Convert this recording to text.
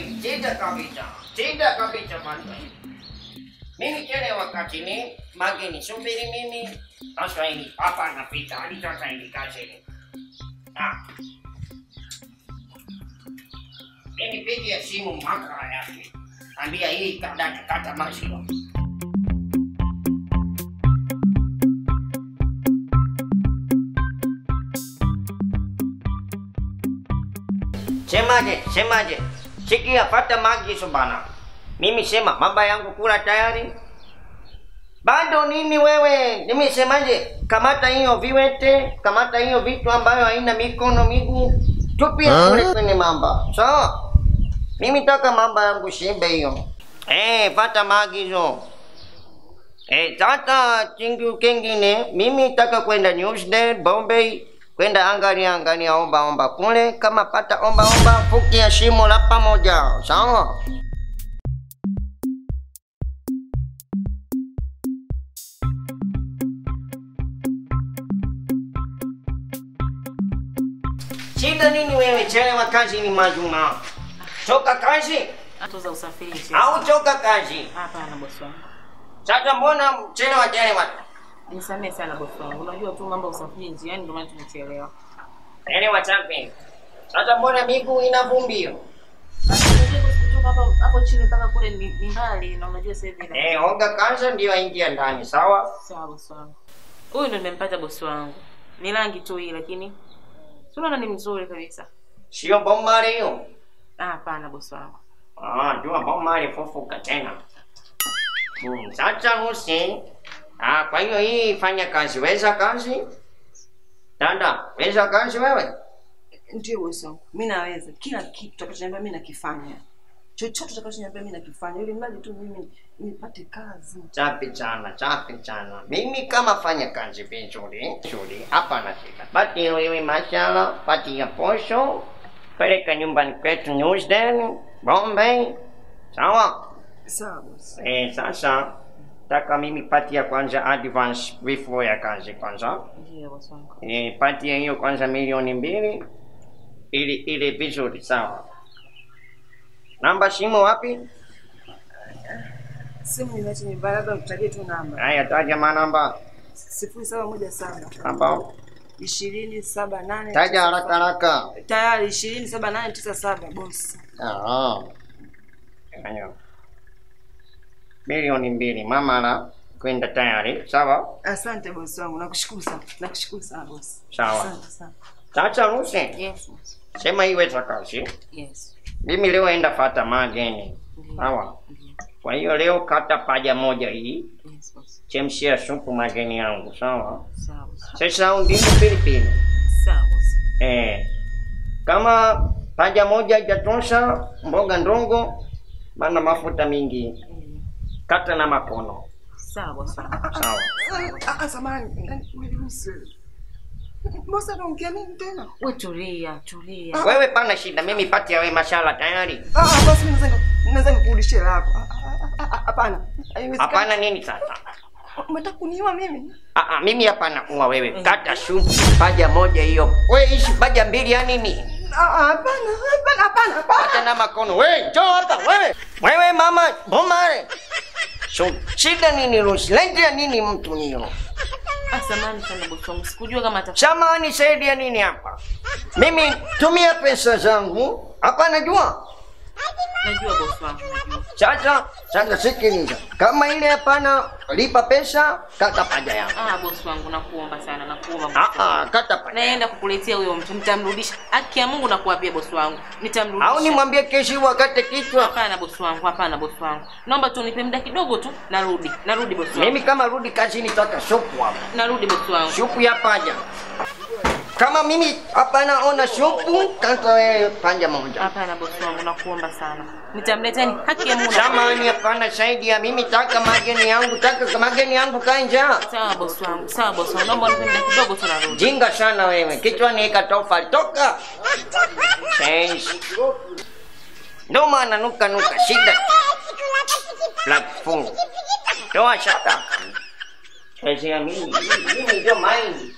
Tidak kabisa. Tidak kabisa bwana. Mimi kile wakati ni mageni subiri mimi. Sasa ini papa anapita hadi sasa ini kazi ni. Mimi pigia simu maka yake. Ambia hii kata maziwa. Semaje. Sikia pata maagizo bana. Mimi sema mamba yangu kula tayari. Bado nini wewe? Nimesemaje? Kamata hiyo viwete, kamata hiyo vitu ambayo haina mikono miguu. Tupia kule kwenye mamba. Sawa? Mimi taka mamba yangu shibe hiyo. Pata maagizo. Tata chingu kingine, mimi taka kwenda Newsday, Bombay. Kwenda angalia omba kule, kama pata omba fukia shimo la pamoja. Sawa? Shida nini wewe? Chelewa kazi ni majuma. Choka kazi? Atoza usafiri. Au choka kazi? Hapana bosi wangu. Sasa mbona chelewa? Nisamehe sana bosi wangu. Unajua tu mambo ya usafiri njiani ndio maana tumechelewa. Elewa chapi. Sasa mbona miguu ina vumbi? Kutoka hapo chini mpaka kule ni mbali na unajua sasa hivi. Oga kwanza ndio aingia ndani, sawa? Sawa bosi wangu. Huyu ndio nimempata bosi wangu. Ni rangi tu hii lakini unaona ni mzuri kabisa. Sio bomari hiyo? Hapana bosi wangu. Jua bomari fufuka tena. Sasa Lucy. Kwa hiyo hii fanya kazi, weza kazi? Dada, weza kazi wewe? Ndio bosi wangu. Mimi naweza. Kila kitu utakachoniambia mimi nakifanya. Chochote utakachoniambia mimi nakifanya. Ili mradi tu mimi nipate kazi. Chapi sana. Mimi kama fanya kazi vizuri, hapa na shida. Bati wewe mashallah, pati ya posho, peleka nyumbani kwetu Newsday, Bombay. Sawa? Sawa bosi. Sasa taka mimi pati ya kwanza advance before ya kazi kwanza. Ndio bosi wangu. Pati ya hiyo kwanza 2,000,000 ili vizuri, sawa? Namba simu wapi? Simu nimeacha nyumbani, labda utajie tu namba. Haya, taja namba. 0717. Ambao 278. taja haraka. Tayari 27897 bosi. Hayo. 2,000,000 mama na kwenda tayari, sawa? Asante bosi wangu, nakushukuru sana bosi. Sawa. Asante sana. Sasa Lucy. Yes bosi. Sema iweza kazi. Yes. Mimi leo enda fata mageni. Sawa? Kwa hiyo leo kata paja moja hii. Yes bosi. Chemshia supu mageni yangu, sawa? Sawa bosi. Sasa undini pilipili. Sawa bosi. Kama paja moja haijatosha, mboga ndongo, maana mafuta mingi. Kata na makono. Sawa bosi. Sawa. Samahani, bosi anaongea nini tena? Wewe tulia. Wewe pana shida, mimi pati ya wewe mashallah tayari. Bosi naweza nikurudishia hapo. Hapana. Hapana nini sasa? Unataka kuniua mimi? Mimi hapana kuwa wewe. Kata supu paja moja hiyo. Wewe ishi paja mbili ya nini? Hapana. Kata na makono. Wewe njoo hapa wewe. Wewe mama, bomare. Shida nini Lucy? Leta nini mtu niyo? Samahani sana bosi wangu. Sikujua kama Samahani saidia nini hapa? Mimi tumia pesa zangu. Hapa najua. Najua bosi wangu, najua. Sasa sikiliza. Kama ile hapana lipa pesa, kata paja yangu. Bosi wangu nakuomba sana, nakuomba. Kata paja. Naenda kukuletea huyo mtu, nitamrudisha. Haki ya Mungu nakuapia bosi wangu. Nitamrudisha. Au nimwambie kesho wakate kichwa? Hapana bosi wangu. Naomba tu nipe muda kidogo tu, narudi bosi wangu. Mimi kama rudi kazini taka supu hapa. Narudi bosi wangu. Supu ya paja. Kama mimi hapana ona supu, kata wewe paja moja. Hapana bosi wangu, nakuomba sana. Nitamleteni haki ya Mungu. Samahani hapana saidia mimi taka mageni yangu kanja. Sawa bosi wangu. Naomba nipe muda kidogo tu narudi. Jinga sana wewe. Kichwa ni katofa toka. Change. Ndo maana nuka shida. Platform. Toa shaka. Sasa mimi ndio mind.